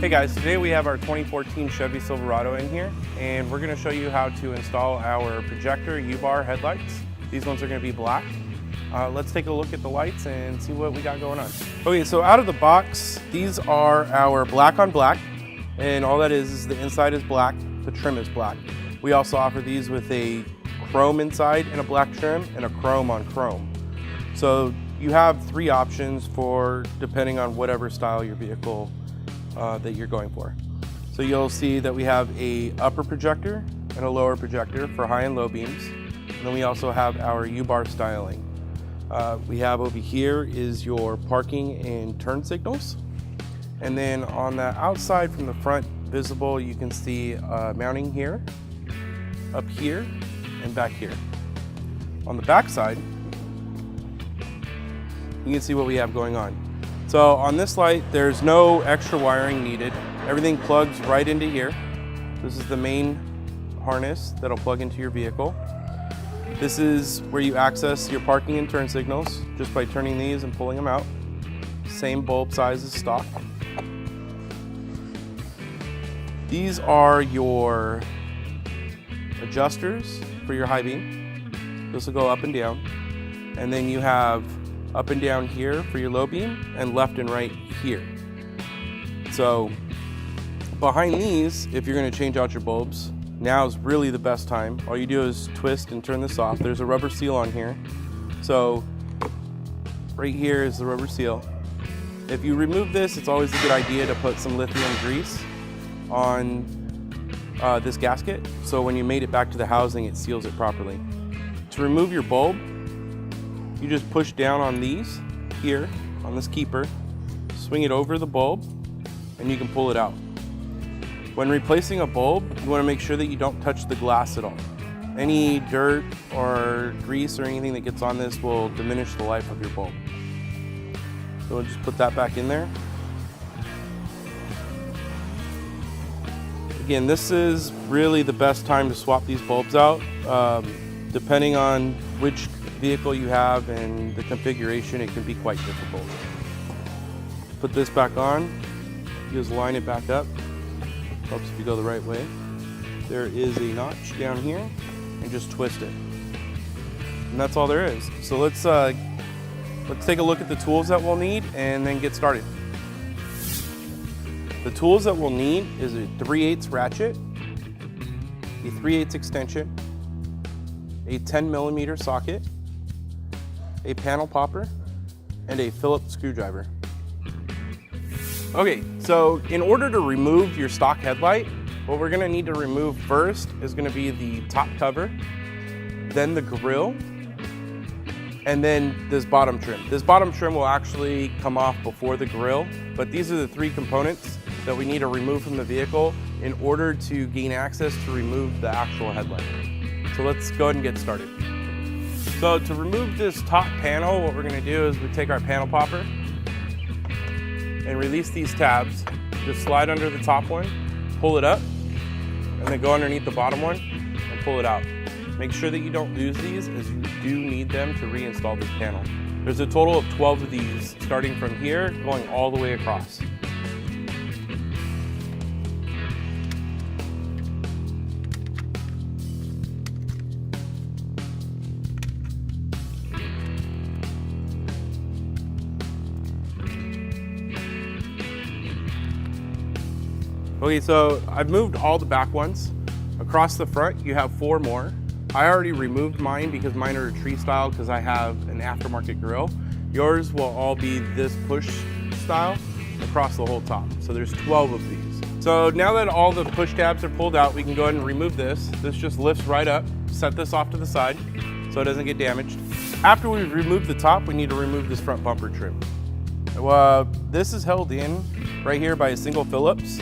Hey guys, today we have our 2014 Chevy Silverado in here, and we're going to show you how to install our Projector U-bar headlights. These ones are going to be black. Let's take a look at the lights and see what we got going on. Okay, so out of the box, these are our black on black, and all that is the inside is black, the trim is black. We also offer these with a chrome inside and a black trim and a chrome on chrome. So you have three options for depending on whatever style your vehicle that you're going for. So you'll see that we have a upper projector and a lower projector for high and low beams. And then we also have our U-bar styling. We have over here is your parking and turn signals. And then on the outside from the front visible, you can see mounting here, up here, and back here. On the back side, you can see what we have going on. So on this light, there's no extra wiring needed. Everything plugs right into here. This is the main harness that'll plug into your vehicle. This is where you access your parking and turn signals just by turning these and pulling them out. Same bulb size as stock. These are your adjusters for your high beam. This will go up and down. And then you have up and down here for your low beam and left and right here. So behind these, if you're going to change out your bulbs, now is really the best time. All you do is twist and turn this off. There's a rubber seal on here. So right here is the rubber seal. If you remove this, it's always a good idea to put some lithium grease on this gasket. So when you made it back to the housing, it seals it properly. To remove your bulb, you just push down on these here, on this keeper, swing it over the bulb, and you can pull it out. When replacing a bulb, you want to make sure that you don't touch the glass at all. Any dirt or grease or anything that gets on this will diminish the life of your bulb. So we'll just put that back in there. Again, this is really the best time to swap these bulbs out. Depending on which vehicle you have and the configuration, it can be quite difficult. Put this back on, you just line it back up. Helps if you go the right way. There is a notch down here, and just twist it. And that's all there is. So let's take a look at the tools that we'll need and then get started. The tools that we'll need is a 3/8 ratchet, a 3/8 extension, a 10mm socket, a panel popper, and a Phillips screwdriver. Okay, so in order to remove your stock headlight, what we're gonna need to remove first is gonna be the top cover, then the grille, and then this bottom trim. This bottom trim will actually come off before the grille, but these are the three components that we need to remove from the vehicle in order to gain access to remove the actual headlight. So let's go ahead and get started. So to remove this top panel, what we're gonna do is we take our panel popper and release these tabs. Just slide under the top one, pull it up, and then go underneath the bottom one and pull it out. Make sure that you don't lose these, as you do need them to reinstall this panel. There's a total of 12 of these, starting from here, going all the way across. Okay, so I've moved all the back ones. Across the front, you have 4 more. I already removed mine because mine are a tree style because I have an aftermarket grill. Yours will all be this push style across the whole top. So there's 12 of these. So now that all the push tabs are pulled out, we can go ahead and remove this. This just lifts right up. Set this off to the side so it doesn't get damaged. After we've removed the top, we need to remove this front bumper trim. This is held in right here by a single Phillips.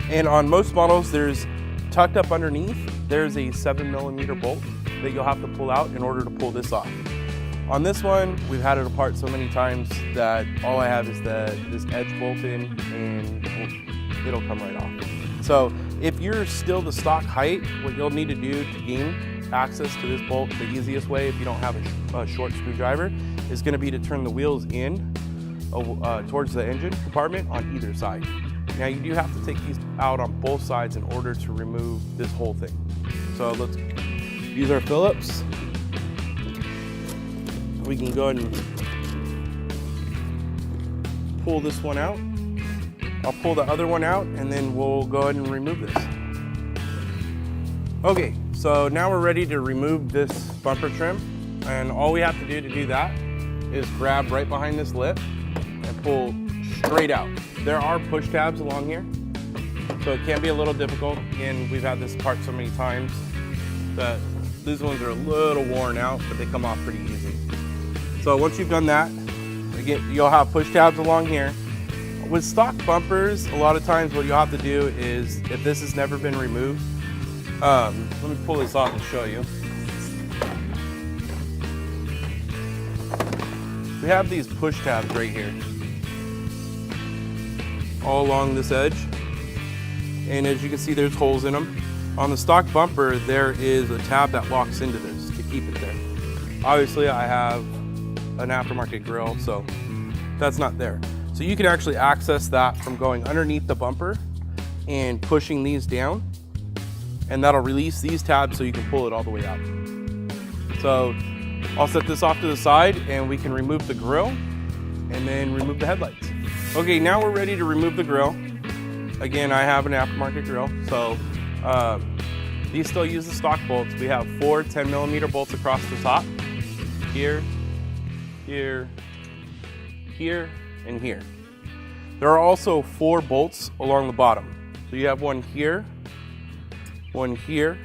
And on most models, there's tucked up underneath, there's a 7mm bolt that you'll have to pull out in order to pull this off. On this one, we've had it apart so many times that all I have is this edge bolt in and it'll come right off. So if you're still the stock height, what you'll need to do to gain access to this bolt, the easiest way if you don't have a short screwdriver, is gonna be to turn the wheels in towards the engine compartment on either side. Now you do have to take these out on both sides in order to remove this whole thing. So let's use our Phillips. We can go ahead and pull this one out. I'll pull the other one out and then we'll go ahead and remove this. Okay, so now we're ready to remove this bumper trim. And all we have to do that is grab right behind this lip and pull straight out. There are push tabs along here, so it can be a little difficult. Again, we've had this part so many times that these ones are a little worn out, but they come off pretty easy. So once you've done that, again, you'll have push tabs along here. With stock bumpers, a lot of times what you'll have to do is, if this has never been removed, let me pull this off and show you. We have these push tabs right here, all along this edge. And as you can see, there's holes in them. On the stock bumper, there is a tab that locks into this to keep it there. Obviously, I have an aftermarket grill, so that's not there. So you can actually access that from going underneath the bumper and pushing these down, and that'll release these tabs so you can pull it all the way out. So I'll set this off to the side and we can remove the grill and then remove the headlights. Okay, now we're ready to remove the grill. Again, I have an aftermarket grill, so these still use the stock bolts. We have 4 10mm bolts across the top, here, here, here, and here. There are also 4 bolts along the bottom. So you have one here, one here,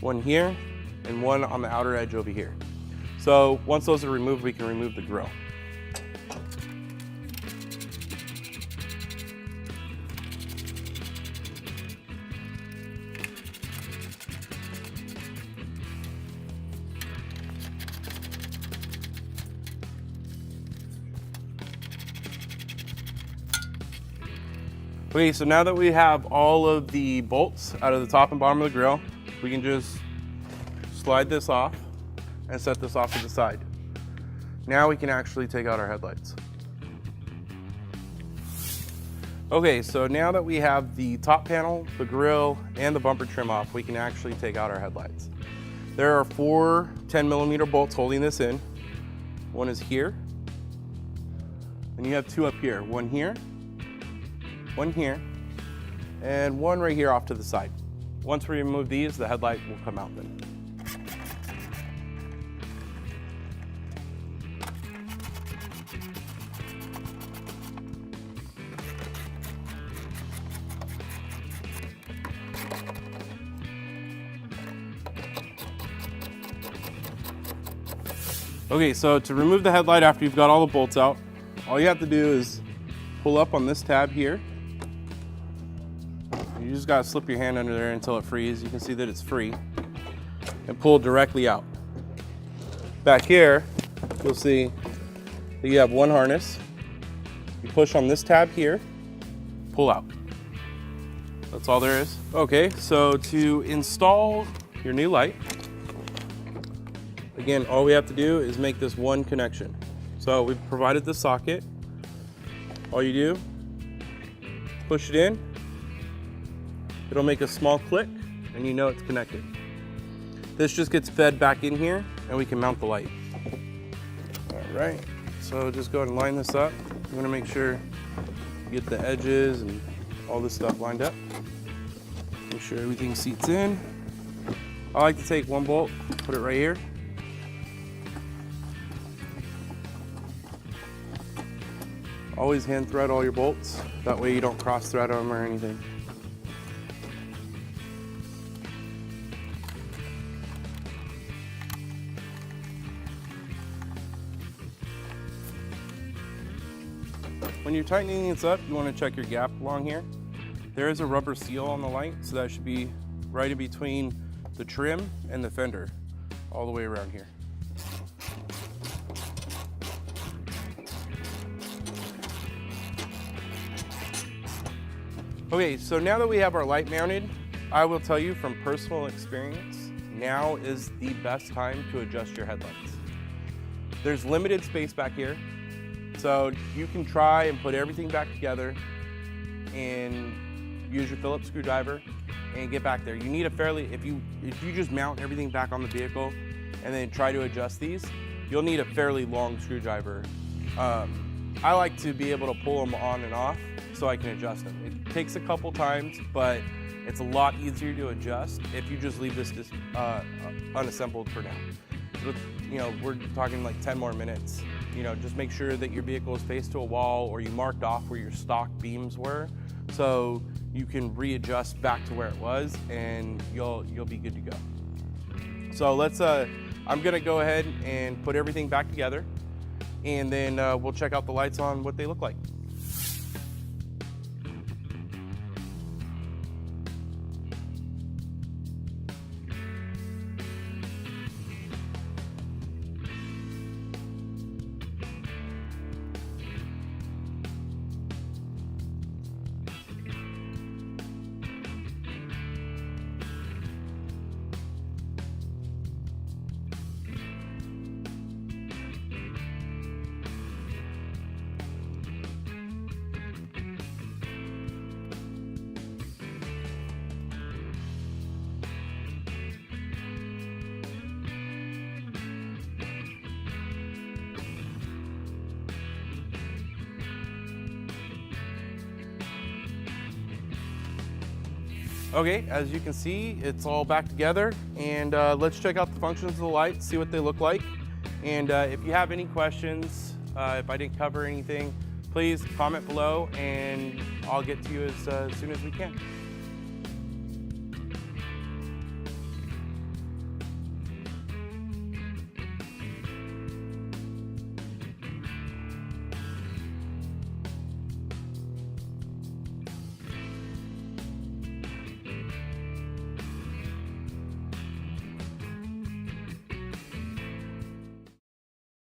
one here, and one on the outer edge over here. So once those are removed, we can remove the grill. Okay, so now that we have all of the bolts out of the top and bottom of the grill, we can just slide this off and set this off to the side. Now we can actually take out our headlights. Okay, so now that we have the top panel, the grill, and the bumper trim off, we can actually take out our headlights. There are 4 10mm bolts holding this in. One is here, and you have 2 up here. One here, and one right here off to the side. Once we remove these, the headlight will come out then. Okay, so to remove the headlight after you've got all the bolts out, all you have to do is pull up on this tab here. You just gotta slip your hand under there until it frees. You can see that it's free, and pull directly out. Back here, you'll see that you have one harness. You push on this tab here, pull out. That's all there is. Okay, so to install your new light, again, all we have to do is make this one connection. So we've provided the socket. All you do, push it in, it'll make a small click, and you know it's connected. This just gets fed back in here, and we can mount the light. All right, so just go ahead and line this up. I'm gonna make sure you get the edges and all this stuff lined up. Make sure everything seats in. I like to take one bolt, put it right here. Always hand thread all your bolts. That way you don't cross thread them or anything. When you're tightening this up, you want to check your gap along here. There is a rubber seal on the light, so that should be right in between the trim and the fender, all the way around here. Okay, so now that we have our light mounted, I will tell you from personal experience, now is the best time to adjust your headlights. There's limited space back here, so you can try and put everything back together and use your Phillips screwdriver and get back there. You need a fairly, if you just mount everything back on the vehicle and then try to adjust these, you'll need a fairly long screwdriver. I like to be able to pull them on and off so I can adjust them. It takes a couple times, but it's a lot easier to adjust if you just leave this unassembled for now. You know, we're talking like 10 more minutes. You know, just make sure that your vehicle is faced to a wall or you marked off where your stock beams were, so you can readjust back to where it was, and you'll be good to go. So let's. I'm gonna go ahead and put everything back together, and then we'll check out the lights on what they look like. Okay, as you can see, it's all back together, and let's check out the functions of the lights, see what they look like. And if you have any questions, if I didn't cover anything, please comment below and I'll get to you as soon as we can.